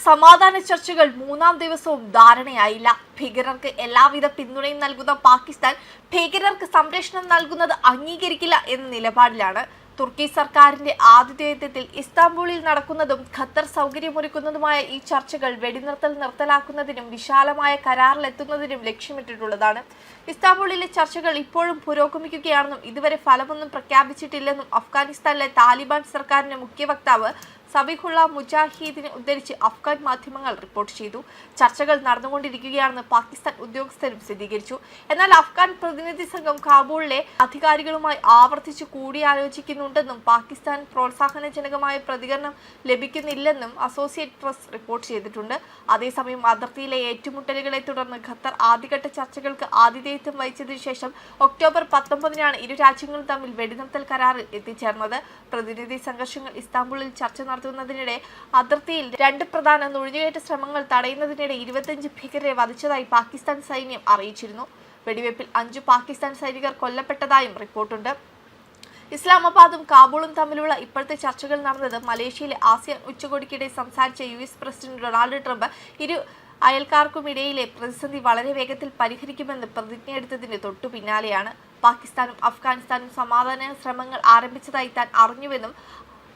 സമാധാന ചർച്ചകൾ മൂന്നാം ദിവസവും ധാരണയായില്ല. ഭീകരർക്ക് എല്ലാവിധ പിന്തുണയും നൽകുന്ന പാകിസ്ഥാൻ ഭീകരർക്ക് സംരക്ഷണം നൽകുന്നത് അംഗീകരിക്കില്ല എന്ന നിലപാടിലാണ്. തുർക്കി സർക്കാരിന്റെ ആതിഥേയത്വത്തിൽ ഇസ്താംബൂളിൽ നടക്കുന്നതും ഖത്തർ സൗകര്യമൊരുക്കുന്നതുമായ ഈ ചർച്ചകൾ വെടിനിർത്തൽ നിർത്തലാക്കുന്നതിനും വിശാലമായ കരാറിലെത്തുന്നതിനും ലക്ഷ്യമിട്ടിട്ടുള്ളതാണ്. ഇസ്താംബൂളിലെ ചർച്ചകൾ ഇപ്പോഴും പുരോഗമിക്കുകയാണെന്നും ഇതുവരെ ഫലമൊന്നും പ്രഖ്യാപിച്ചിട്ടില്ലെന്നും അഫ്ഗാനിസ്ഥാനിലെ താലിബാൻ സർക്കാരിന്റെ മുഖ്യ വക്താവ് സബിഹുള്ള മുജാഹിദിനെ ഉദ്ധരിച്ച് അഫ്ഗാൻ മാധ്യമങ്ങൾ റിപ്പോർട്ട് ചെയ്തു. ചർച്ചകൾ നടന്നുകൊണ്ടിരിക്കുകയാണെന്ന് പാകിസ്ഥാൻ ഉദ്യോഗസ്ഥരും സ്ഥിരീകരിച്ചു. എന്നാൽ അഫ്ഗാൻ പ്രതിനിധി സംഘം കാബൂളിലെ അധികാരികളുമായി ആവർത്തിച്ച് കൂടിയാലോചിക്കുന്നുണ്ടെന്നും പാകിസ്ഥാൻ പ്രോത്സാഹനജനകമായ പ്രതികരണം ലഭിക്കുന്നില്ലെന്നും അസോസിയേറ്റ് പ്രസ് റിപ്പോർട്ട് ചെയ്തിട്ടുണ്ട്. അതേസമയം അതിർത്തിയിലെ ഏറ്റുമുട്ടലുകളെ തുടർന്ന് ഖത്തർ ആദ്യഘട്ട ചർച്ചകൾക്ക് ആതിഥേയത്വം വഹിച്ചതിനു ശേഷം ഒക്ടോബർ 19-നാണ് ഇരു രാജ്യങ്ങളും തമ്മിൽ വെടിനിർത്തൽ കരാറിൽ എത്തിച്ചേർന്നത്. പ്രതിനിധി സംഘർഷങ്ങൾ ഇസ്താംബൂളിൽ ചർച്ച നടത്തുന്നതിനിടെ അതിർത്തിയിൽ രണ്ട് പ്രധാന നുഴഞ്ഞുകയറ്റ ശ്രമങ്ങൾ തടയുന്നതിനിടെ 25 ഭീകരരെ വധിച്ചതായി പാകിസ്ഥാൻ സൈന്യം അറിയിച്ചിരുന്നു. വെടിവയ്പിൽ 5 പാകിസ്ഥാൻ സൈനികർ കൊല്ലപ്പെട്ടതായും റിപ്പോർട്ടുണ്ട്. ഇസ്ലാമാബാദും കാബൂളും തമ്മിലുള്ള ഇപ്പോഴത്തെ ചർച്ചകൾ നടന്നത് മലേഷ്യയിലെ ആസിയാൻ ഉച്ചകോടിക്കിടെ സംസാരിച്ച US പ്രസിഡന്റ് ഡൊണാൾഡ് ട്രംപ് ഇരു അയൽക്കാർക്കുമിടയിലെ പ്രതിസന്ധി വളരെ വേഗത്തിൽ പരിഹരിക്കുമെന്ന് പ്രതിജ്ഞയെടുത്തതിന് തൊട്ടു പിന്നാലെയാണ്. പാകിസ്ഥാനും അഫ്ഗാനിസ്ഥാനും സമാധാന ശ്രമങ്ങൾ ആരംഭിച്ചതായി താൻ അറിഞ്ഞുവെന്നും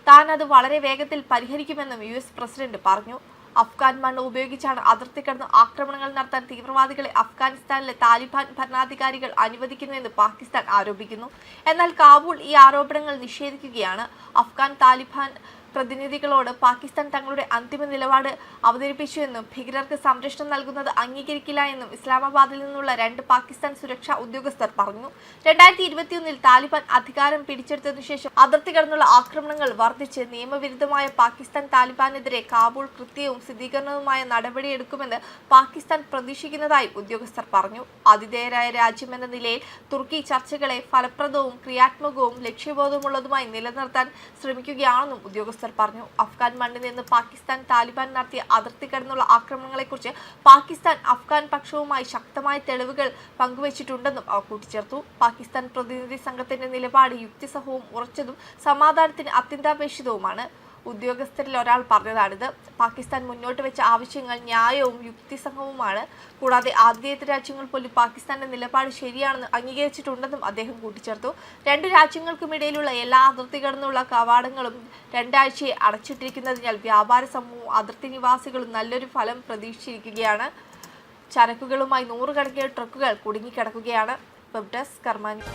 താൻ അത് വളരെ വേഗത്തിൽ പരിഹരിക്കുമെന്നും US പ്രസിഡന്റ് പറഞ്ഞു. അഫ്ഗാൻ മണ്ണ് ഉപയോഗിച്ചാണ് അതിർത്തി കടന്ന് ആക്രമണങ്ങൾ നടത്താൻ തീവ്രവാദികളെ അഫ്ഗാനിസ്ഥാനിലെ താലിബാൻ ഭരണാധികാരികൾ അനുവദിക്കുന്നുവെന്ന് പാകിസ്ഥാൻ ആരോപിക്കുന്നു. എന്നാൽ കാബൂൾ ഈ ആരോപണങ്ങൾ നിഷേധിക്കുകയാണ്. അഫ്ഗാൻ താലിബാൻ പ്രതിനിധികളോട് പാകിസ്ഥാൻ തങ്ങളുടെ അന്തിമ നിലപാട് അവതരിപ്പിച്ചുവെന്നും ഭീകരർക്ക് സംരക്ഷണം നൽകുന്നത് അംഗീകരിക്കില്ല എന്നും ഇസ്ലാമാബാദിൽ നിന്നുള്ള 2 പാകിസ്ഥാൻ സുരക്ഷാ ഉദ്യോഗസ്ഥർ പറഞ്ഞു. 2021-ൽ താലിബാൻ അധികാരം പിടിച്ചെടുത്തതിനു ശേഷം അതിർത്തി കടന്നുള്ള ആക്രമണങ്ങൾ വർദ്ധിച്ച് നിയമവിരുദ്ധമായ പാകിസ്ഥാൻ താലിബാനെതിരെ കാബൂൾ കൃത്യവും സ്ഥിരീകരണവുമായ നടപടിയെടുക്കുമെന്ന് പാകിസ്ഥാൻ പ്രതീക്ഷിക്കുന്നതായി ഉദ്യോഗസ്ഥർ പറഞ്ഞു. ആതിഥേയരായ രാജ്യമെന്ന നിലയിൽ തുർക്കി ചർച്ചകളെ ഫലപ്രദവും ക്രിയാത്മകവും ലക്ഷ്യബോധമുള്ളതുമായി നിലനിർത്താൻ ശ്രമിക്കുകയാണെന്നും ഉദ്യോഗസ്ഥർ പറഞ്ഞു. അഫ്ഗാൻ മണ്ണിൽ നിന്ന് പാകിസ്ഥാൻ താലിബാൻ നടത്തിയ അതിർത്തി കടന്നുള്ള ആക്രമണങ്ങളെക്കുറിച്ച് പാകിസ്ഥാൻ അഫ്ഗാൻ പക്ഷവുമായി ശക്തമായ തെളിവുകൾ പങ്കുവച്ചിട്ടുണ്ടെന്നും അവർ കൂട്ടിച്ചേർത്തു. പാകിസ്ഥാൻ പ്രതിനിധി സംഘത്തിന്റെ നിലപാട് യുക്തിസഹവും ഉറച്ചതും സമാധാനത്തിന് അത്യന്താപേക്ഷിതവുമാണ്. ഉദ്യോഗസ്ഥരിൽ ഒരാൾ പറഞ്ഞതാണിത്. പാകിസ്ഥാൻ മുന്നോട്ട് വെച്ച ആവശ്യങ്ങൾ ന്യായവും യുക്തിസഹവുമാണ്. കൂടാതെ ആതിഥേയത്വ രാജ്യങ്ങൾ പോലും പാകിസ്ഥാന്റെ നിലപാട് ശരിയാണെന്ന് അംഗീകരിച്ചിട്ടുണ്ടെന്നും അദ്ദേഹം കൂട്ടിച്ചേർത്തു. 2 രാജ്യങ്ങൾക്കുമിടയിലുള്ള എല്ലാ അതിർത്തി കടന്നുള്ള കവാടങ്ങളും 2 ആഴ്ചയെ അടച്ചിട്ടിരിക്കുന്നതിനാൽ വ്യാപാര സമൂഹവും അതിർത്തി നിവാസികളും നല്ലൊരു ഫലം പ്രതീക്ഷിച്ചിരിക്കുകയാണ്. ചരക്കുകളുമായി 100 കണക്കിന് ട്രക്കുകൾ കുടുങ്ങിക്കിടക്കുകയാണ്. Web desk Karmani.